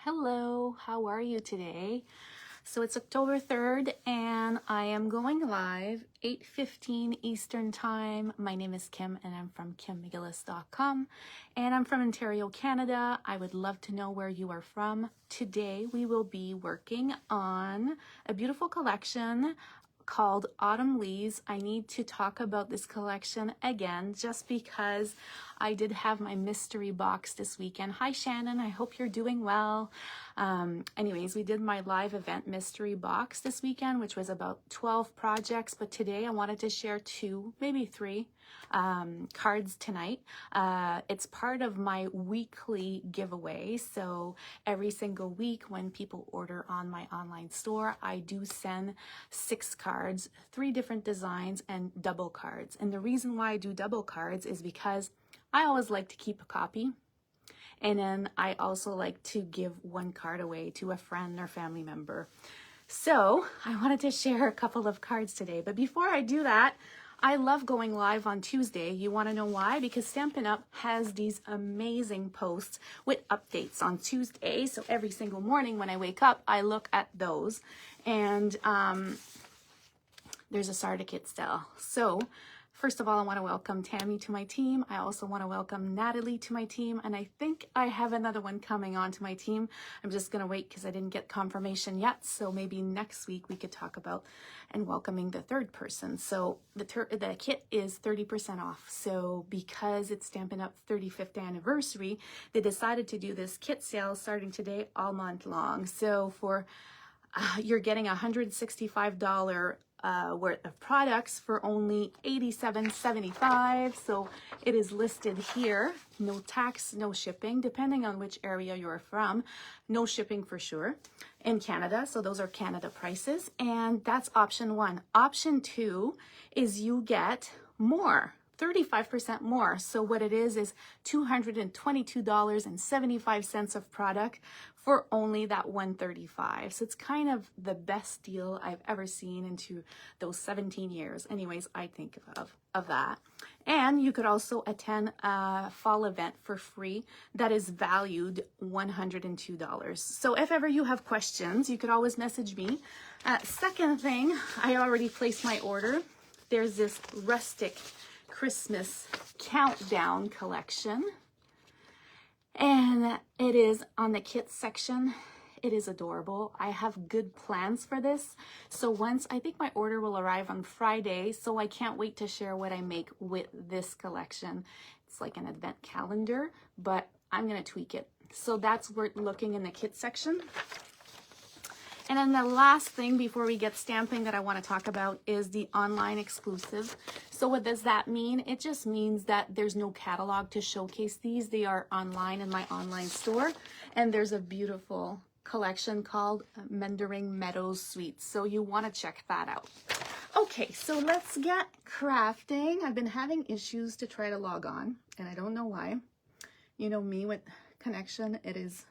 Hello, how are you today? So it's October 3rd and I am going live 8:15 Eastern Time. My name is Kim and I'm from kimmcgillis.com and I'm from Ontario, Canada. I would love to know where you are from. Today we will be working on a beautiful collection called Autumn Leaves. I need to talk about this collection again just because I did have my mystery box this weekend. Hi Shannon, I hope you're doing well. Anyways, we did my live event mystery box this weekend, which was about 12 projects, but today I wanted to share 2, maybe 3 cards tonight. It's part of my weekly giveaway. So every single week when people order on my online store, I do send 6 cards, 3 different designs and double cards. And the reason why I do double cards is because I always like to keep a copy. And then I also like to give 1 card away to a friend or family member. So I wanted to share a couple of cards today. But before I do that, I love going live on Tuesday. You want to know why? Because Stampin' Up! Has these amazing posts with updates on Tuesday. So every single morning when I wake up, I look at those. And there's a starter kit still. So first of all, I want to welcome Tammy to my team. I also want to welcome Natalie to my team. And I think I have another one coming on to my team. I'm just going to wait because I didn't get confirmation yet. So maybe next week we could talk about and welcoming the 3rd person. So the kit is 30% off. So because it's Stampin' Up! 35th anniversary, they decided to do this kit sale starting today all month long. So for you're getting $165 worth of products for only $87.75. So it is listed here. No tax, no shipping, depending on which area you're from. No shipping for sure in Canada. So those are Canada prices. And that's option 1. Option 2 is you get more. 35% more. So what it is $222.75 of product for only that $135. So it's kind of the best deal I've ever seen into those 17 years. Anyways, I think of that. And you could also attend a fall event for free that is valued $102. So if ever you have questions, you could always message me. Second thing, I already placed my order. There's this rustic Christmas countdown collection, and it is on the kit section. It is adorable. I have good plans for this. So I think my order will arrive on Friday, so I can't wait to share what I make with this collection. It's like an advent calendar, but I'm gonna tweak it. So that's worth looking in the kit section. And then the last thing before we get stamping that I want to talk about is the online exclusive. So what does that mean? It just means that there's no catalog to showcase these. They are online in my online store. And there's a beautiful collection called Mendering Meadows Suites. So you want to check that out. Okay, so let's get crafting. I've been having issues to try to log on, and I don't know why. You know me with connection, it is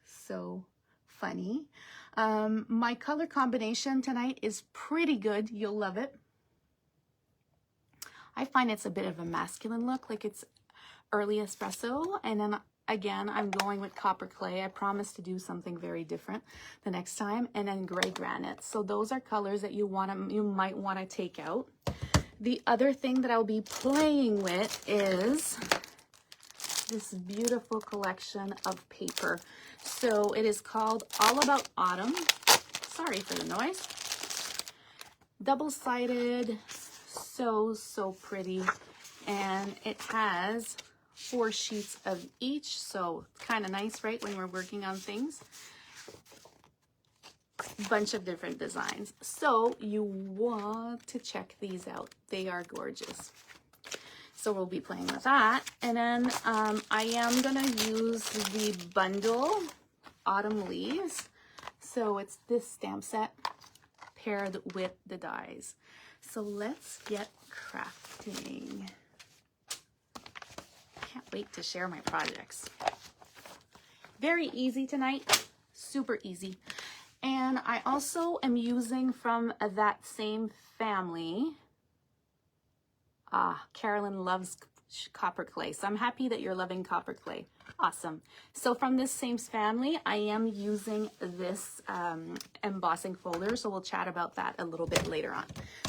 so funny. My color combination tonight is pretty good. You'll love it. I find it's a bit of a masculine look, like it's early espresso. And then again, I'm going with copper clay. I promise to do something very different the next time. And then gray granite. So those are colors that you might want to take out. The other thing that I'll be playing with is this beautiful collection of paper. So it is called All About Autumn. Sorry for the noise. Double-sided, so pretty. And it has 4 sheets of each. So kind of nice, right, when we're working on things. Bunch of different designs. So you want to check these out. They are gorgeous. So we'll be playing with that. And then I am going to use the bundle Autumn Leaves. So it's this stamp set paired with the dies. So let's get crafting. Can't wait to share my projects. Very easy tonight. Super easy. And I also am using from that same family. Carolyn loves copper clay. So I'm happy that you're loving copper clay. Awesome. So from this same family, I am using this embossing folder. So we'll chat about that a little bit later on.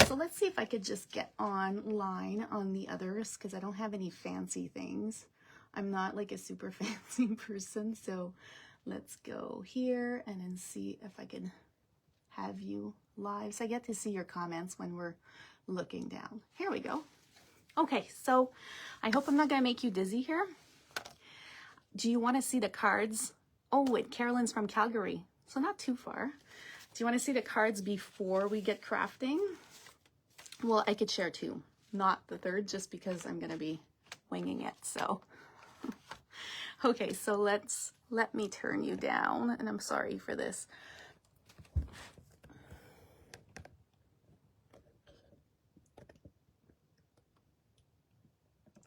So let's see if I could just get online on the others, because I don't have any fancy things. I'm not like a super fancy person. So let's go here and then see if I can have you live. So I get to see your comments when we're looking down. Here we go. Okay, so I hope I'm not going to make you dizzy here. Do you want to see the cards? Oh, wait, Carolyn's from Calgary, so not too far. Do you want to see the cards before we get crafting? Well, I could share two, not the third, just because I'm going to be winging it. So, okay, so let me turn you down, and I'm sorry for this.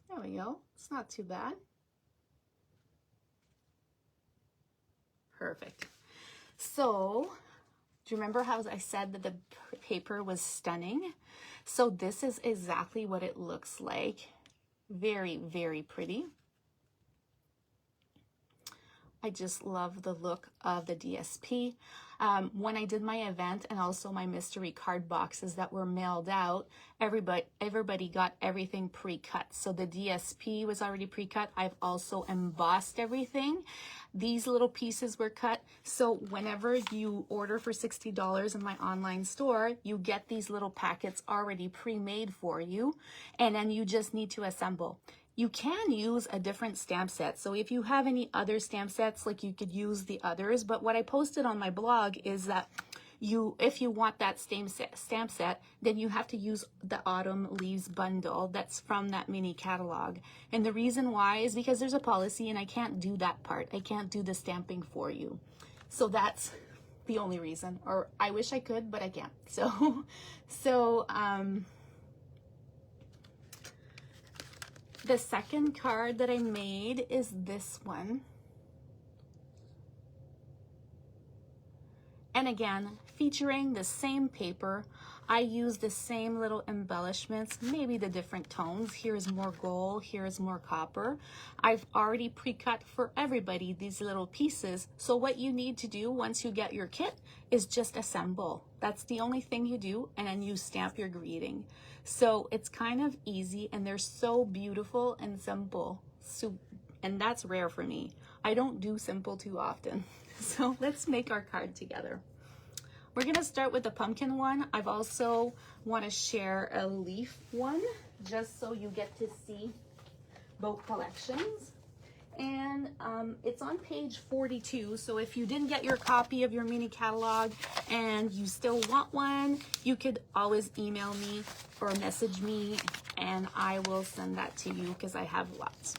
There we go. It's not too bad. Perfect. So, do you remember how I said that the paper was stunning? So this is exactly what it looks like. Very, very pretty. I just love the look of the DSP. When I did my event and also my mystery card boxes that were mailed out, everybody got everything pre-cut. So the DSP was already pre-cut. I've also embossed everything. These little pieces were cut. So whenever you order for $60 in my online store, you get these little packets already pre-made for you, and then you just need to assemble. You can use a different stamp set. So if you have any other stamp sets, like you could use the others. But what I posted on my blog is that if you want that stamp set, then you have to use the Autumn Leaves bundle that's from that mini catalog. And the reason why is because there's a policy and I can't do that part. I can't do the stamping for you. So that's the only reason. Or I wish I could, but I can't. The second card that I made is this one. And again, featuring the same paper. I use the same little embellishments, maybe the different tones. Here's more gold, here's more copper. I've already pre-cut for everybody these little pieces. So what you need to do once you get your kit is just assemble. That's the only thing you do, and then you stamp your greeting. So it's kind of easy, and they're so beautiful and simple. And that's rare for me. I don't do simple too often. So let's make our card together. We're gonna start with the pumpkin one. I've also want to share a leaf one, just so you get to see both collections. And it's on page 42. So if you didn't get your copy of your mini catalog and you still want one, you could always email me or message me and I will send that to you because I have lots.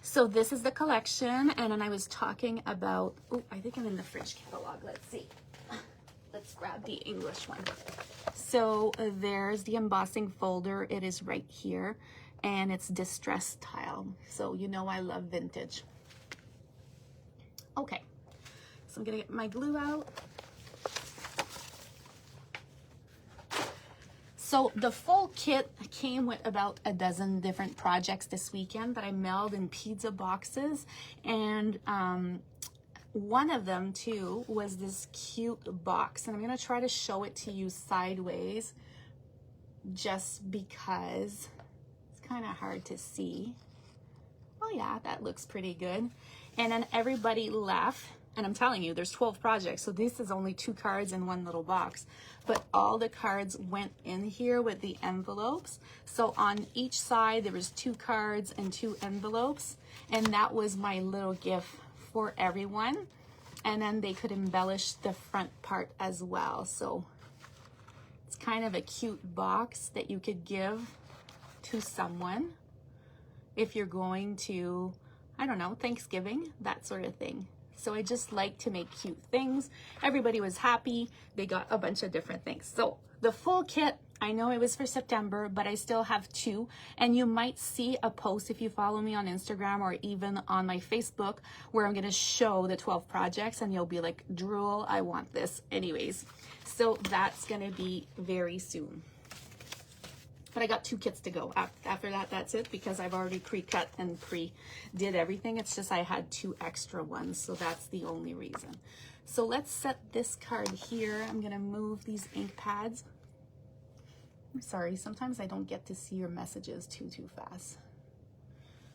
So this is the collection, and then I was talking about, oh, I think I'm in the French catalog. Let's see. Let's grab the English one. So there's the embossing folder. It is right here, and it's distressed tile. So you know I love vintage. Okay, so I'm gonna get my glue out. So the full kit came with about a dozen different projects this weekend that I mailed in pizza boxes. And one of them too was this cute box. And I'm gonna try to show it to you sideways just because it's kind of hard to see. Oh yeah, that looks pretty good. And then everybody left. And I'm telling you, there's 12 projects, so this is only 2 cards in one little box. But all the cards went in here with the envelopes. So on each side, there was 2 cards and 2 envelopes. And that was my little gift for everyone. And then they could embellish the front part as well. So it's kind of a cute box that you could give to someone if you're going to, I don't know, Thanksgiving, that sort of thing. So I just like to make cute things. Everybody was happy. They got a bunch of different things. So the full kit, I know it was for September, but I still have 2. And you might see a post if you follow me on Instagram or even on my Facebook where I'm gonna show the 12 projects and you'll be like, drool, I want this anyways. So that's gonna be very soon. But I got 2 kits to go. After that, that's it, because I've already pre-cut and pre-did everything. It's just I had 2 extra ones, so that's the only reason. So let's set this card here. I'm gonna move these ink pads. I'm sorry, sometimes I don't get to see your messages too fast.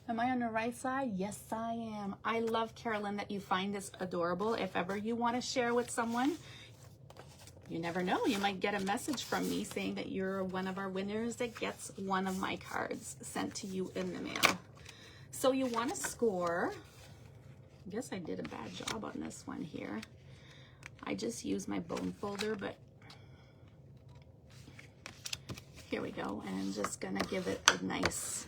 Am I on the right side? Yes, I am. I love, Carolyn, that you find this adorable. If ever you want to share with someone, you never know. You might get a message from me saying that you're one of our winners that gets one of my cards sent to you in the mail. So you want to score. I guess I did a bad job on this one here. I just used my bone folder, but here we go. And I'm just going to give it a nice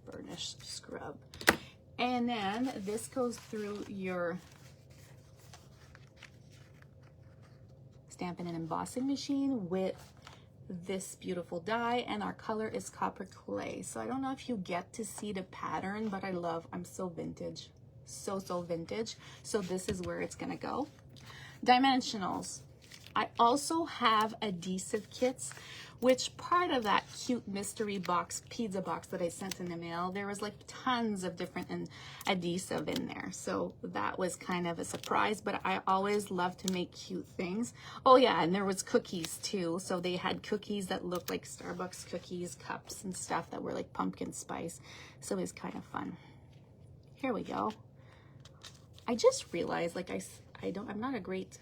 burnish scrub. And then this goes through your Stampin' and embossing machine with this beautiful die, and our color is copper clay. So I don't know if you get to see the pattern, but I'm so vintage, so vintage. So this is where it's gonna go. Dimensionals. I also have adhesive kits, which part of that cute mystery box, pizza box that I sent in the mail, there was like tons of different adhesive in there. So that was kind of a surprise, but I always love to make cute things. Oh yeah, and there was cookies too. So they had cookies that looked like Starbucks cookies, cups and stuff that were like pumpkin spice. So it was kind of fun. Here we go. I just realized, like I'm not a great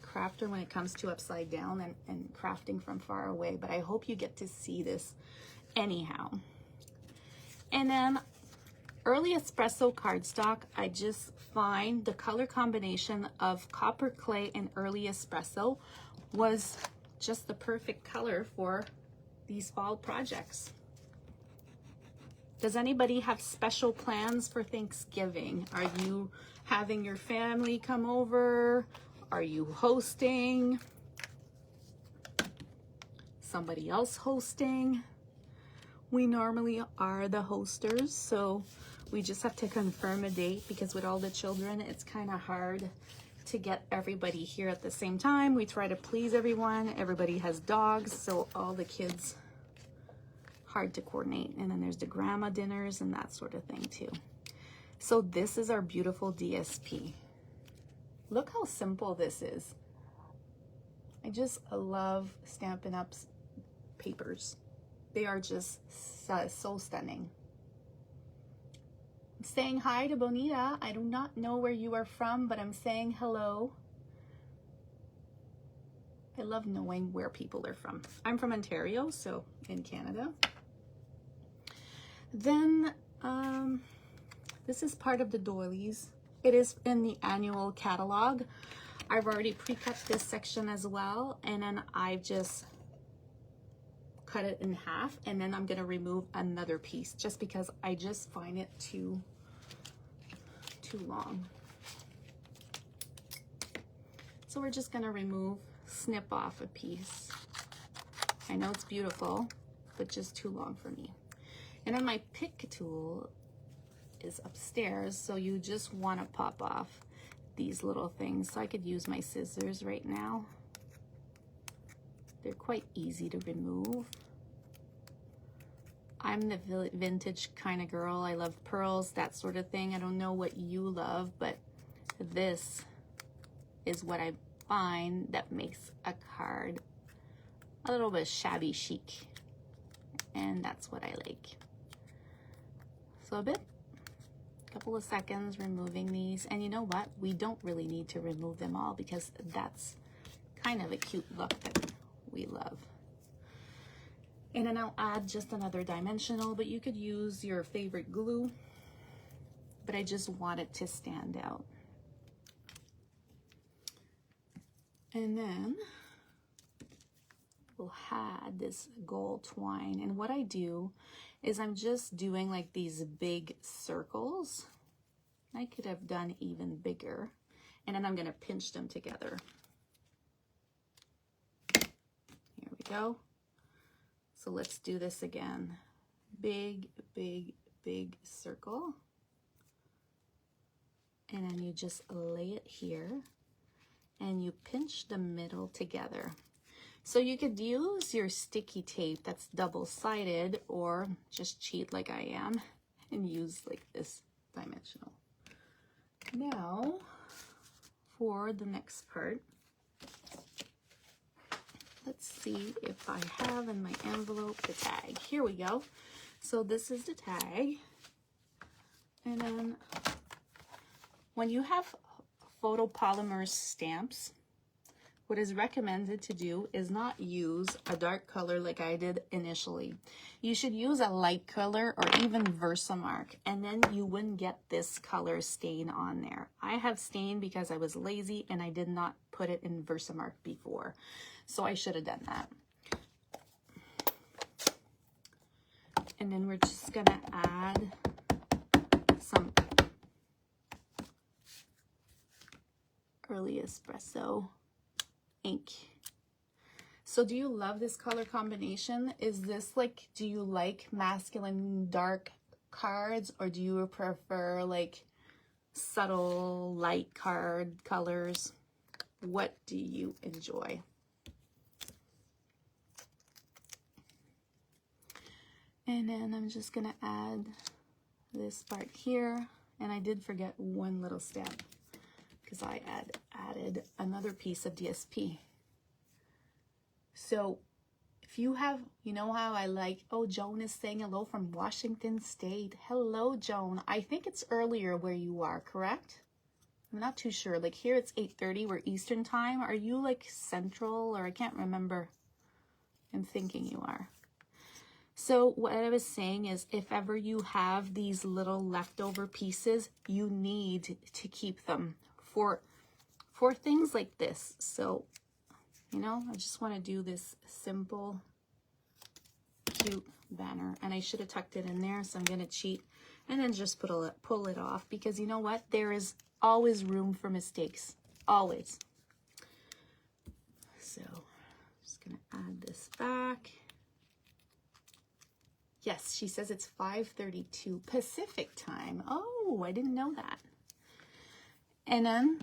crafter when it comes to upside down and crafting from far away, but I hope you get to see this anyhow. And then early espresso cardstock, I just find the color combination of copper clay and early espresso was just the perfect color for these fall projects. Does anybody have special plans for Thanksgiving? Are you having your family come over? Are you hosting? Somebody else hosting? We normally are the hosters, so we just have to confirm a date, because with all the children, it's kind of hard to get everybody here at the same time. We try to please everyone. Everybody has dogs, so all the kids, hard to coordinate. And then there's the grandma dinners and that sort of thing too. So this is our beautiful DSP. Look how simple this is. I just love Stampin' Up's papers. They are just so stunning. I'm saying hi to Bonita. I do not know where you are from, but I'm saying hello. I love knowing where people are from. I'm from Ontario, so in Canada. Then this is part of the doilies. It is in the annual catalog. I've already pre-cut this section as well, and then I've just cut it in half, and then I'm gonna remove another piece just because I just find it too long. So we're just gonna snip off a piece. I know it's beautiful, but just too long for me. And then my pick tool is upstairs, so you just want to pop off these little things. So I could use my scissors right now. They're quite easy to remove. I'm the vintage kind of girl. I love pearls, that sort of thing. I don't know what you love, but this is what I find that makes a card a little bit shabby chic, and that's what I like. So a couple of seconds removing these, and you know what, we don't really need to remove them all because that's kind of a cute look that we love. And then I'll add just another dimensional, but you could use your favorite glue, but I just want it to stand out. And then we'll add this gold twine, and what I do is I'm just doing like these big circles. I could have done even bigger, and then I'm gonna pinch them together. Here we go. So let's do this again. Big, big, big circle. And then you just lay it here and you pinch the middle together. So you could use your sticky tape that's double-sided, or just cheat like I am and use like this dimensional. Now for the next part, let's see if I have in my envelope the tag. Here we go. So this is the tag. And then when you have photopolymer stamps, what is recommended to do is not use a dark color like I did initially. You should use a light color or even Versamark, and then you wouldn't get this color stain on there. I have stain because I was lazy and I did not put it in Versamark before. So I should have done that. And then we're just gonna add some early espresso ink. So do you love this color combination? Is this like, do you like masculine dark cards, or do you prefer like subtle light card colors? What do you enjoy? And then I'm just gonna add this part here, and I did forget one little step because I added another piece of DSP. So if you have, you know how I like, oh, Joan is saying hello from Washington State. Hello, Joan. I think it's earlier where you are, correct? I'm not too sure. Like here it's 8:30, we're Eastern time. Are you like Central, or I can't remember? I'm thinking you are. So what I was saying is, if ever you have these little leftover pieces, you need to keep them for things like this. So, you know, I just want to do this simple, cute banner, and I should have tucked it in there, so I'm going to cheat and then just pull it off, because you know what? There is always room for mistakes, always. So I'm just going to add this back. Yes, she says it's 5:32 Pacific time. Oh, I didn't know that. And then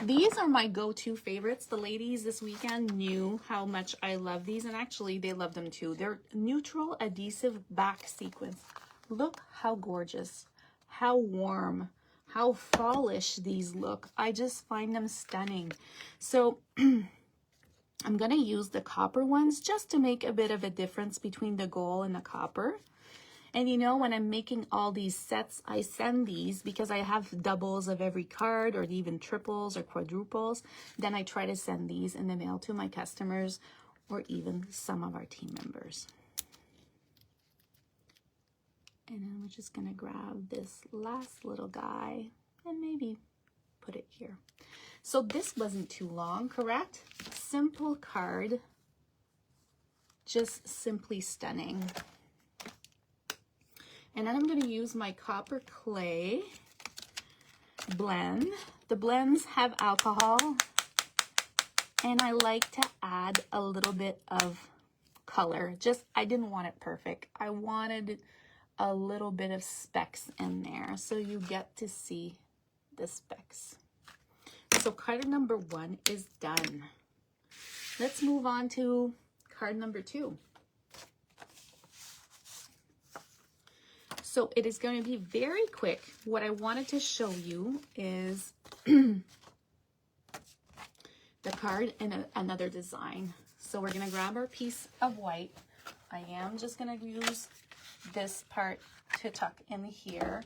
these are my go-to favorites. The ladies this weekend knew how much I love these, and actually they love them too. They're neutral adhesive back sequins. Look how gorgeous, how warm, how fallish these look. I just find them stunning. So I'm going to use the copper ones just to make a bit of a difference between the gold and the copper. And you know, when I'm making all these sets, I send these because I have doubles of every card, or even triples or quadruples. Then I try to send these in the mail to my customers, or even some of our team members. And then we're just going to grab this last little guy and maybe put it here. So this wasn't too long, correct? Simple card, just simply stunning. And then I'm going to use my copper clay blend. The blends have alcohol, and I like to add a little bit of color. I didn't want it perfect. I wanted a little bit of specks in there, so you get to see the specks. So card number 1 is done. Let's move on to card number 2. So it is going to be very quick. What I wanted to show you is the card and another design. So we're going to grab our piece of white. I am just going to use this part to tuck in here.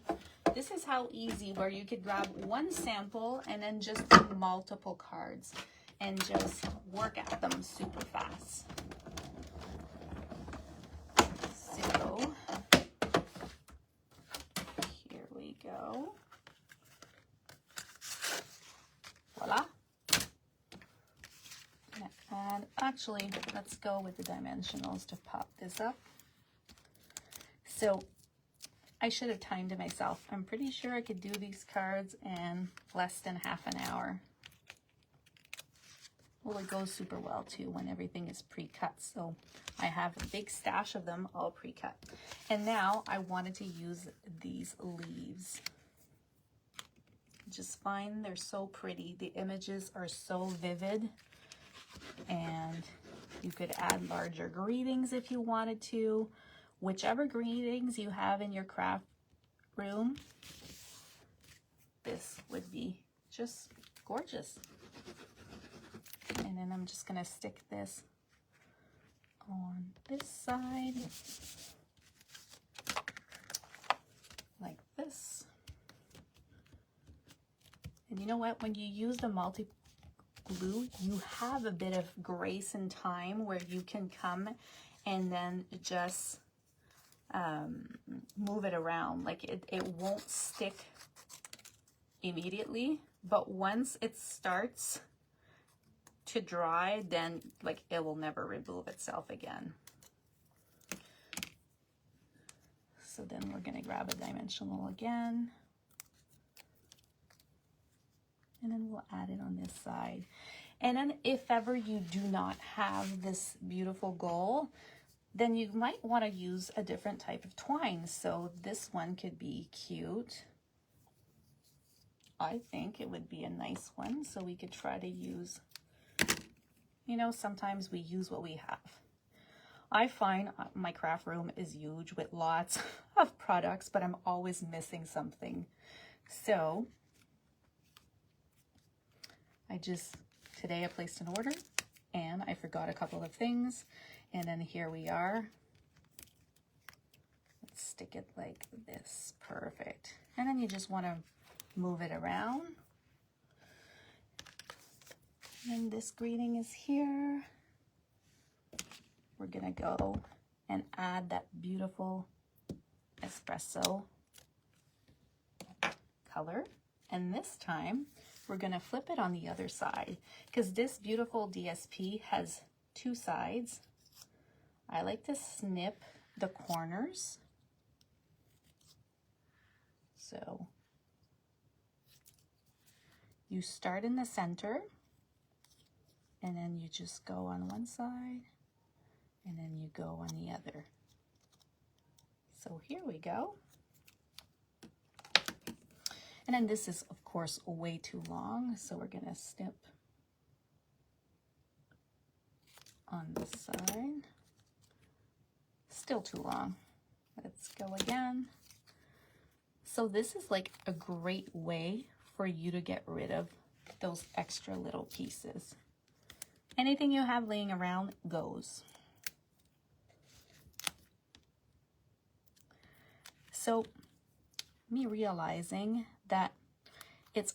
This is how easy, where you could grab one sample and then just do multiple cards and just work at them super fast. So here we go. Voila. And actually, let's go with the dimensionals to pop this up. So I should have timed it myself. I'm pretty sure I could do these cards in less than half an hour. Well, it goes super well too when everything is pre-cut. So I have a big stash of them all pre-cut. And now I wanted to use these leaves. Just find they're so pretty. The images are so vivid. And You could add larger greetings if you wanted to. Whichever greetings you have in your craft room, this would be just gorgeous. And then I'm just gonna stick this on this side like this. And you know what, when you use the multi glue, you have a bit of grace and time where you can come and then just move it around. Like it won't stick immediately, but once it starts to dry, then like it will never remove itself again. So then we're gonna grab a dimensional again, and then we'll add it on this side. And then if ever you do not have this beautiful gold, then you might want to use a different type of twine. So this one could be cute. I think it would be a nice one. So we could try to use, you know, sometimes we use what we have. I find my craft room is huge with lots of products, but I'm always missing something. So today I placed an order and I forgot a couple of things. And then here we are. Let's stick it like this. Perfect. And then you just want to move it around. And this greeting is here. We're gonna go and add that beautiful espresso color. And this time we're gonna flip it on the other side because this beautiful DSP has two sides. I like to snip the corners. So you start in the center and then you just go on one side and then you go on the other. So here we go. And then this is of course way too long, so we're gonna snip on this side. Still too long. Let's go again. So this is like a great way for you to get rid of those extra little pieces. Anything you have laying around goes. So me realizing that it's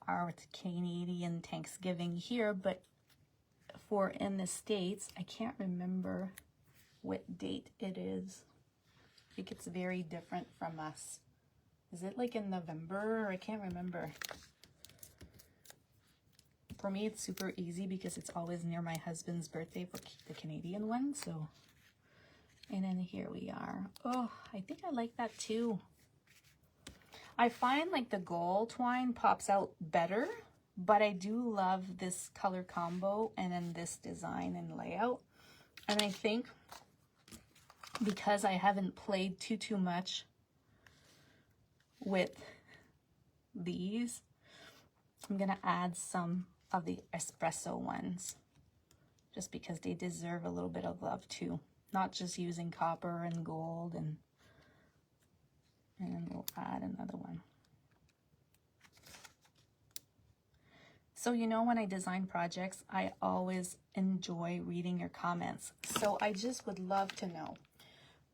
our Canadian Thanksgiving here, but for in the States, I can't remember what date it is. I think it's very different from us. Is it like in November? I can't remember. For me, it's super easy because it's always near my husband's birthday for the Canadian one. So, and then here we are. Oh, I think I like that too. I find like the gold twine pops out better, but I do love this color combo and then this design and layout. And I think because I haven't played too much with these, I'm gonna add some of the espresso ones just because they deserve a little bit of love too. Not just using copper and gold, and then we'll add another one. So you know, when I design projects, I always enjoy reading your comments. So I just would love to know,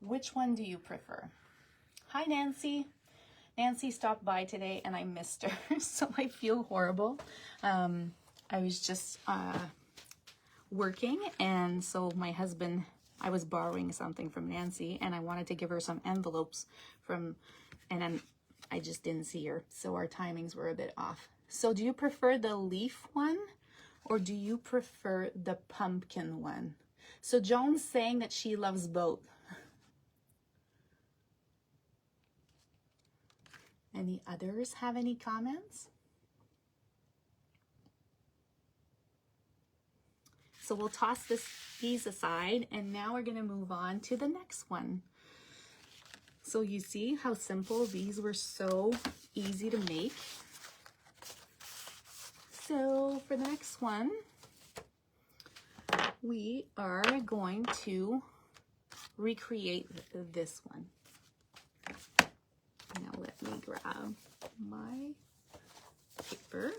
which one do you prefer? Hi, Nancy. Nancy stopped by today and I missed her, so I feel horrible. I was just working, and so my husband, I was borrowing something from Nancy and I wanted to give her some envelopes from, and then I just didn't see her, so our timings were a bit off. So do you prefer the leaf one or do you prefer the pumpkin one? So Joan's saying that she loves both. Any others have any comments? So we'll toss these aside, and now we're gonna move on to the next one. So you see how simple these were, so easy to make. So for the next one, we are going to recreate this one. Now let me grab my paper.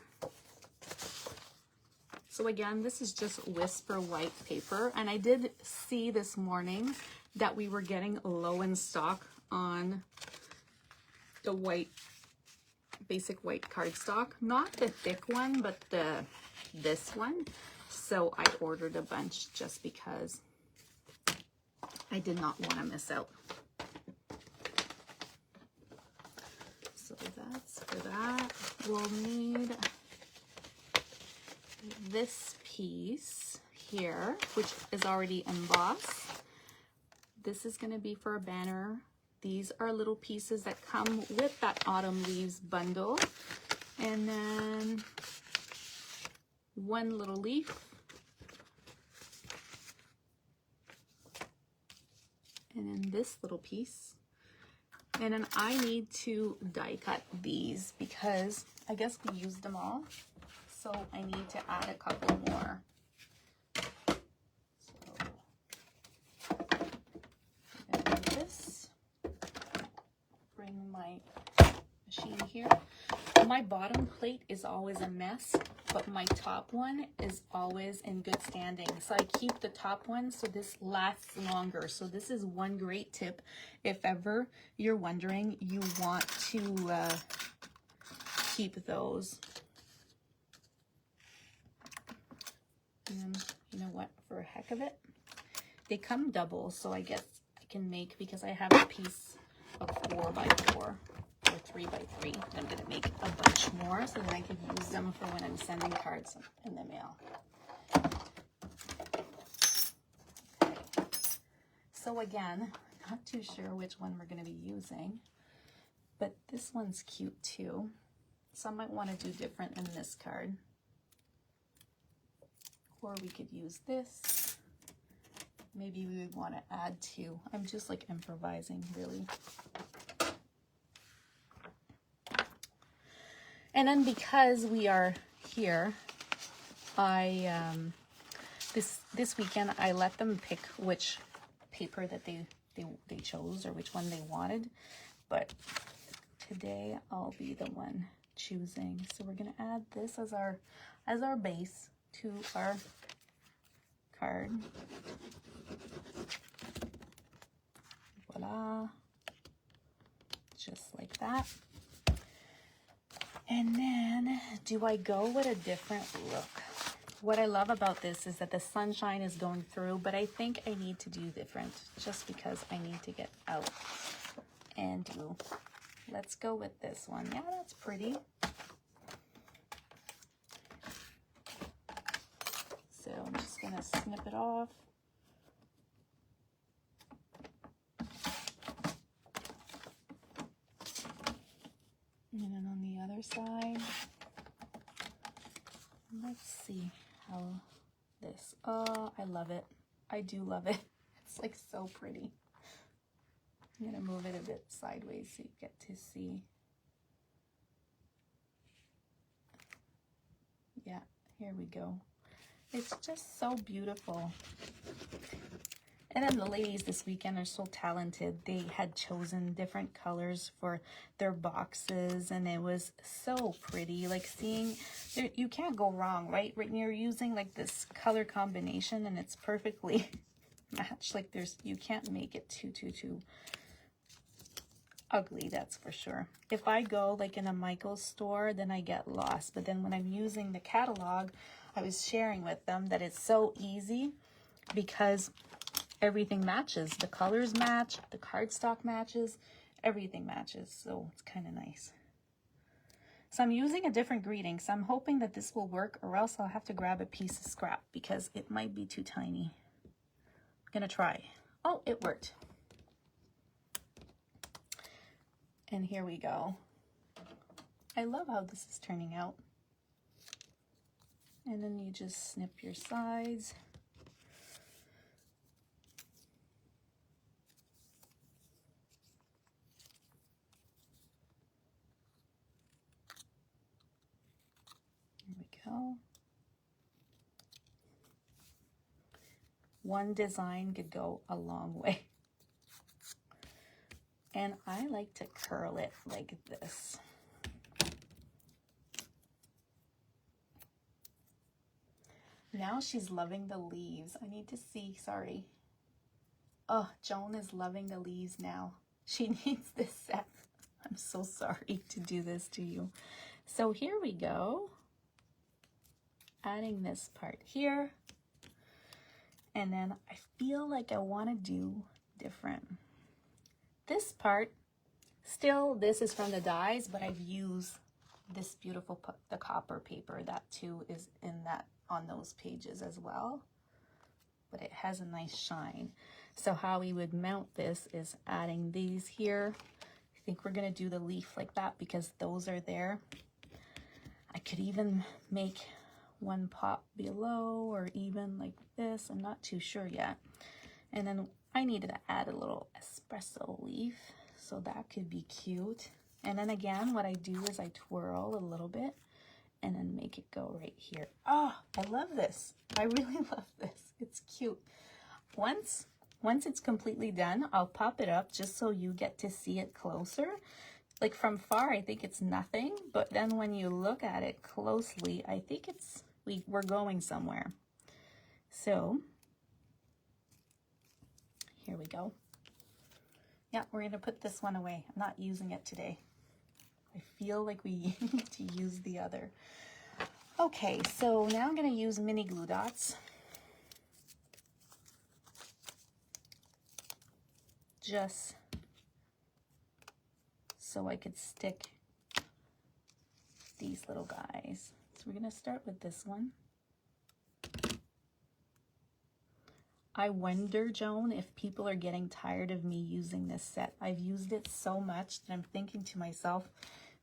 So again, this is just Whisper white paper, and I did see this morning that we were getting low in stock on the white, basic white cardstock, not the thick one, but this one. So I ordered a bunch just because I did not want to miss out. So that's for that. We'll need this piece here, which is already embossed. This is going to be for a banner. These are little pieces that come with that autumn leaves bundle. And then one little leaf. And then this little piece. And then I need to die cut these because I guess we used them all. So I need to add a couple more. So I'm gonna do this. Bring my machine here. My bottom plate is always a mess, but my top one is always in good standing. So I keep the top one so this lasts longer. So this is one great tip. If ever you're wondering, you want to keep those. And you know what, for a heck of it, they come double, so I guess I can make, because I have a piece of 4x4 or 3x3, and I'm going to make a bunch more so that I can use them for when I'm sending cards in the mail. Okay. So again, not too sure which one we're going to be using, but this one's cute too, so I might want to do different in this card. Or we could use this. Maybe we would want to add two. I'm just like improvising, really. And then because we are here, this weekend I let them pick which paper that they chose or which one they wanted. But today I'll be the one choosing. So we're gonna add this as our base to our card. Voila. Just like that. And then, do I go with a different look? What I love about this is that the sunshine is going through, but I think I need to do different just because I need to get out and do. Let's go with this one. Yeah, that's pretty. So I'm just gonna snip it off. And then on the other side, let's see how this, oh, I love it. I do love it. It's like so pretty. I'm gonna move it a bit sideways so you get to see. Yeah, here we go. It's just so beautiful. And then the ladies this weekend are so talented. They had chosen different colors for their boxes, and it was so pretty. Like seeing, you can't go wrong, right? When you're using like this color combination and it's perfectly matched. Like you can't make it too ugly, that's for sure. If I go like in a Michael's store, then I get lost. But then when I'm using the catalog, I was sharing with them that it's so easy because everything matches. The colors match, the cardstock matches, everything matches. So it's kind of nice. So I'm using a different greeting. So I'm hoping that this will work, or else I'll have to grab a piece of scrap because it might be too tiny. I'm gonna try. Oh, it worked. And here we go. I love how this is turning out. And then you just snip your sides. There we go. one design could go a long way. And I like to curl it like this. Now she's loving the leaves. I need to see, sorry. Oh, Joan is loving the leaves now. She needs this set. I'm so sorry to do this to you. So here we go. Adding this part here. And then I feel like I want to do different. This part, still, this is from the dies, but I've used this beautiful, the copper paper. That too is in that, on those pages as well. But it has a nice shine. So how we would mount this is adding these here. I think we're gonna do the leaf like that because those are there. I could even make one pop below or even like this. I'm not too sure yet. And then I needed to add a little espresso leaf, so that could be cute. And then again, what I do is I twirl a little bit and then make it go right here. Oh, I love this. I really love this. It's cute. Once it's completely done, I'll pop it up just so you get to see it closer. Like from far, I think it's nothing, but then when you look at it closely, I think it's, we're going somewhere. So here we go. Yeah, we're gonna put this one away. I'm not using it today. I feel like we need to use the other. Okay, so now I'm gonna use mini glue dots. Just so I could stick these little guys. So we're gonna start with this one. I wonder, Joan, if people are getting tired of me using this set. I've used it so much that I'm thinking to myself,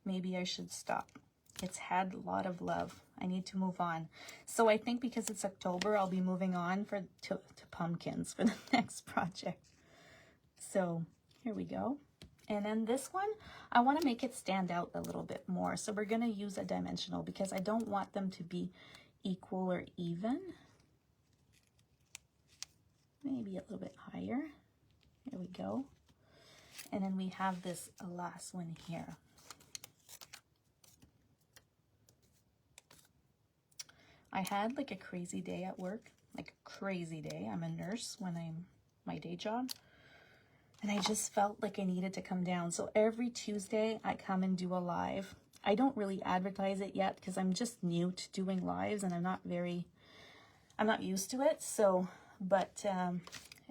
maybe I should stop. It's had a lot of love. I need to move on. So I think because it's October, I'll be moving on to pumpkins for the next project. So here we go. And then this one, I want to make it stand out a little bit more. So we're going to use a dimensional because I don't want them to be equal or even. Maybe a little bit higher. There we go. And then we have this last one here. I had like a crazy day at work, like a crazy day. I'm a nurse when I'm my day job. And I just felt like I needed to come down. So every Tuesday I come and do a live. I don't really advertise it yet because I'm just new to doing lives and I'm not used to it. So, but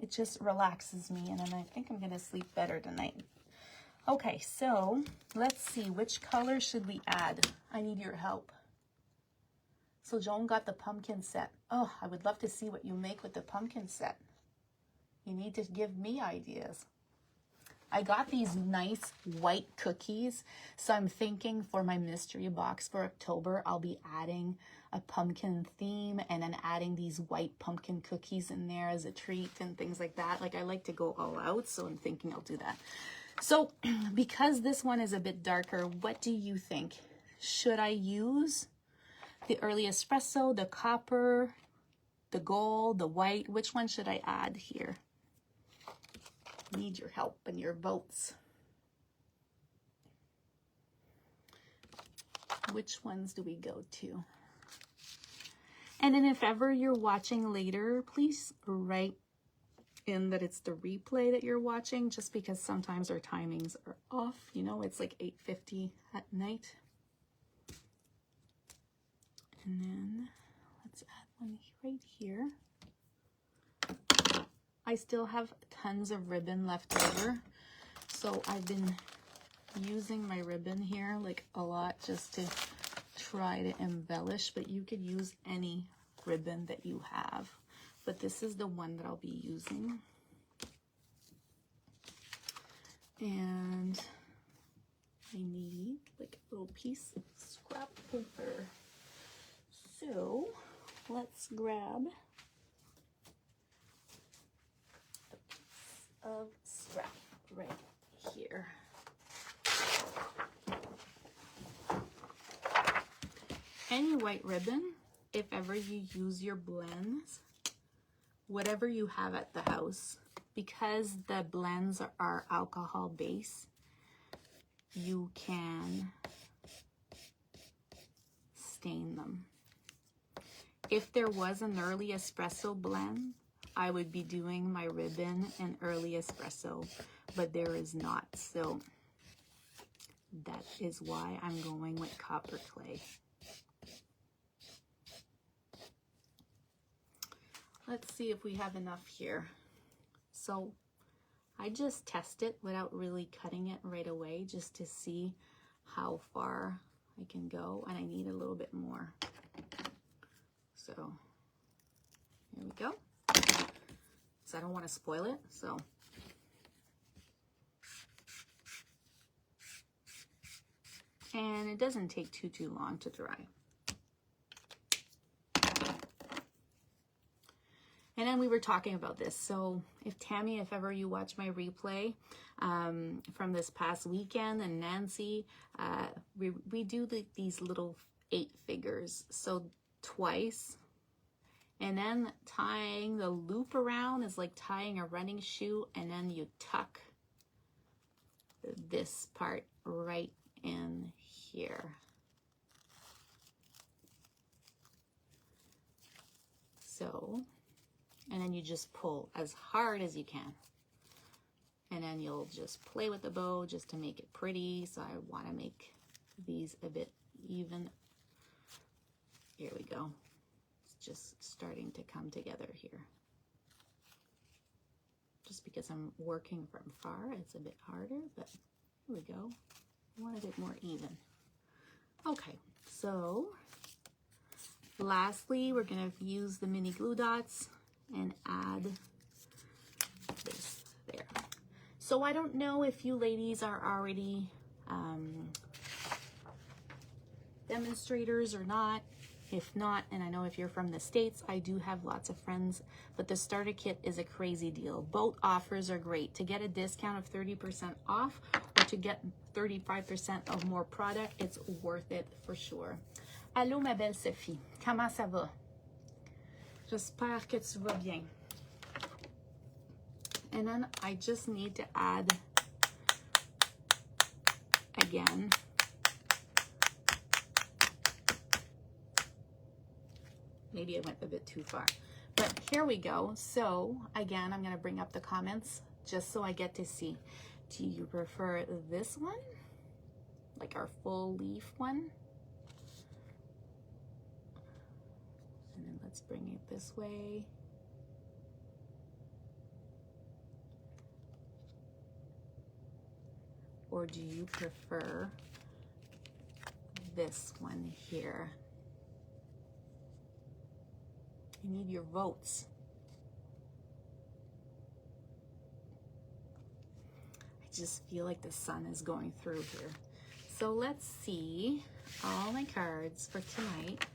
it just relaxes me and then I think I'm gonna sleep better tonight. Okay, so let's see, which color should we add? I need your help. So Joan got the pumpkin set. Oh, I would love to see what you make with the pumpkin set. You need to give me ideas. I got these nice white cookies. So I'm thinking for my mystery box for October, I'll be adding a pumpkin theme and then adding these white pumpkin cookies in there as a treat and things like that. Like I like to go all out, so I'm thinking I'll do that. So because this one is a bit darker, what do you think? Should I use the early espresso, the copper, the gold, the white? Which one should I add here? Need your help and your votes. Which ones do we go to? And then if ever you're watching later, please write in that it's the replay that you're watching, just because sometimes our timings are off. You know, it's like 8:50 at night. And then let's add one right here. I still have tons of ribbon left over, so I've been using my ribbon here like a lot just to try to embellish, but you could use any ribbon that you have, but this is the one that I'll be using. And I need like a little piece of scrap paper, so let's grab of scrap right here. Any white ribbon, if ever you use your blends, whatever you have at the house, because the blends are alcohol based, you can stain them. If there was an early espresso blend, I would be doing my ribbon and early espresso, but there is not. So that is why I'm going with copper clay. Let's see if we have enough here. So I just test it without really cutting it right away, just to see how far I can go, and I need a little bit more. So here we go. So I don't want to spoil it, so. And it doesn't take too long to dry. And then we were talking about this. So if Tammy, if ever you watch my replay from this past weekend, and Nancy, we do these little 8 figures. So twice. And then tying the loop around is like tying a running shoe, and then you tuck this part right in here. So, and then you just pull as hard as you can. And then you'll just play with the bow just to make it pretty. So I want to make these a bit even. Here we go. It's just starting to come together here. Just because I'm working from far, it's a bit harder, but here we go. I want a bit more even. Okay, so lastly, we're going to use the mini glue dots and add this there. So I don't know if you ladies are already demonstrators or not. If not, and I know if you're from the States, I do have lots of friends, but the starter kit is a crazy deal. Both offers are great. To get a discount of 30% off or to get 35% of more product, it's worth it for sure. Allô, ma belle Sophie. Comment ça va? J'espère que tu vas bien. And then I just need to add, again, maybe I went a bit too far, but here we go. So again, I'm going to bring up the comments just so I get to see. Do you prefer this one, like our full leaf one? And then let's bring it this way. Or do you prefer this one here? I need your votes. I just feel like the sun is going through here. So let's see all my cards for tonight.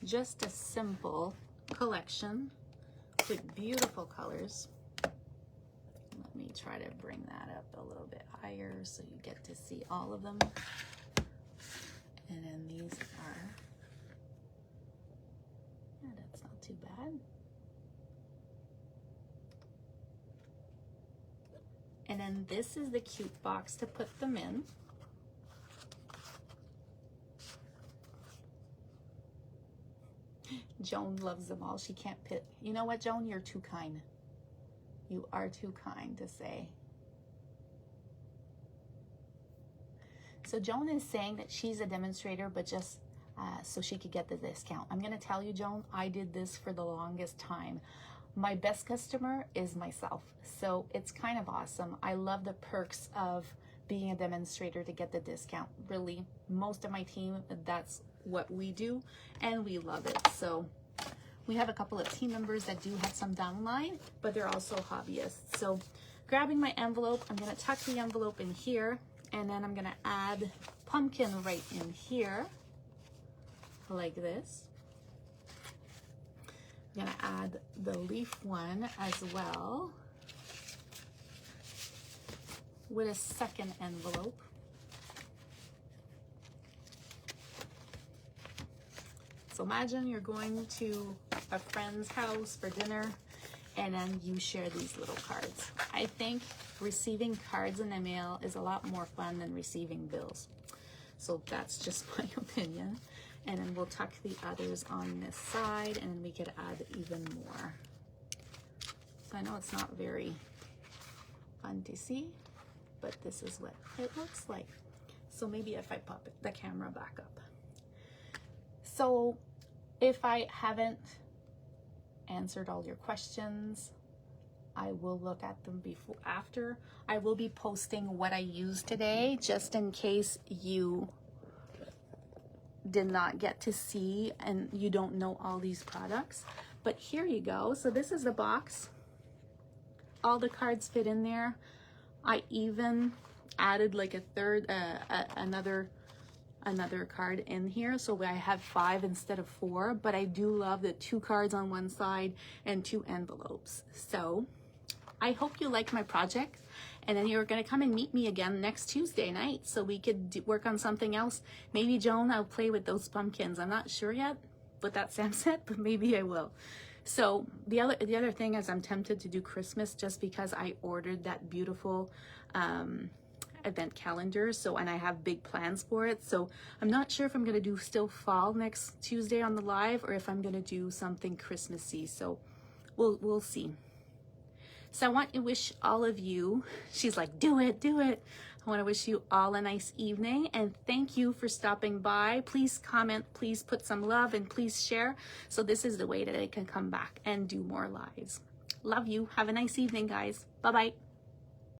Just a simple collection with beautiful colors. Let me try to bring that up a little bit higher so you get to see all of them. And then these are, yeah, that's not too bad. And then this is the cute box to put them in. Joan loves them all. She can't pick. You know what, Joan? You're too kind. You are too kind to say. So Joan is saying that she's a demonstrator, but just so she could get the discount. I'm going to tell you, Joan, I did this for the longest time. My best customer is myself. So it's kind of awesome. I love the perks of being a demonstrator to get the discount. Really, most of my team, that's what we do, and we love it. So we have a couple of team members that do have some downline, but they're also hobbyists. So grabbing my envelope, I'm going to tuck the envelope in here, and then I'm going to add pumpkin right in here, like this. I'm going to add the leaf one as well with a second envelope. So imagine you're going to a friend's house for dinner and then you share these little cards. I think receiving cards in the mail is a lot more fun than receiving bills. So that's just my opinion. And then we'll tuck the others on this side and then we could add even more. So I know it's not very fun to see, but this is what it looks like. So maybe if I pop the camera back up. So if I haven't answered all your questions, I will look at them before, after. I will be posting what I used today, just in case you did not get to see and you don't know all these products. But here you go. So this is the box. All the cards fit in there. I even added like a third, another card in here, so I have 5 instead of 4, but I do love the 2 cards on one side and 2 envelopes. So I hope you like my project, and then you're gonna come and meet me again next Tuesday night so we could work on something else. Maybe, Joan, I'll play with those pumpkins. I'm not sure yet with that Sam set, but maybe I will. So the other thing is I'm tempted to do Christmas just because I ordered that beautiful event calendar, and I have big plans for it. So I'm not sure if I'm gonna do still fall next Tuesday on the live or if I'm gonna do something Christmassy. So we'll see. So I want to wish all of you, she's like, do it. I want to wish you all a nice evening and thank you for stopping by. Please comment, please put some love, and please share. So this is the way that I can come back and do more lives. Love you. Have a nice evening, guys. Bye-bye.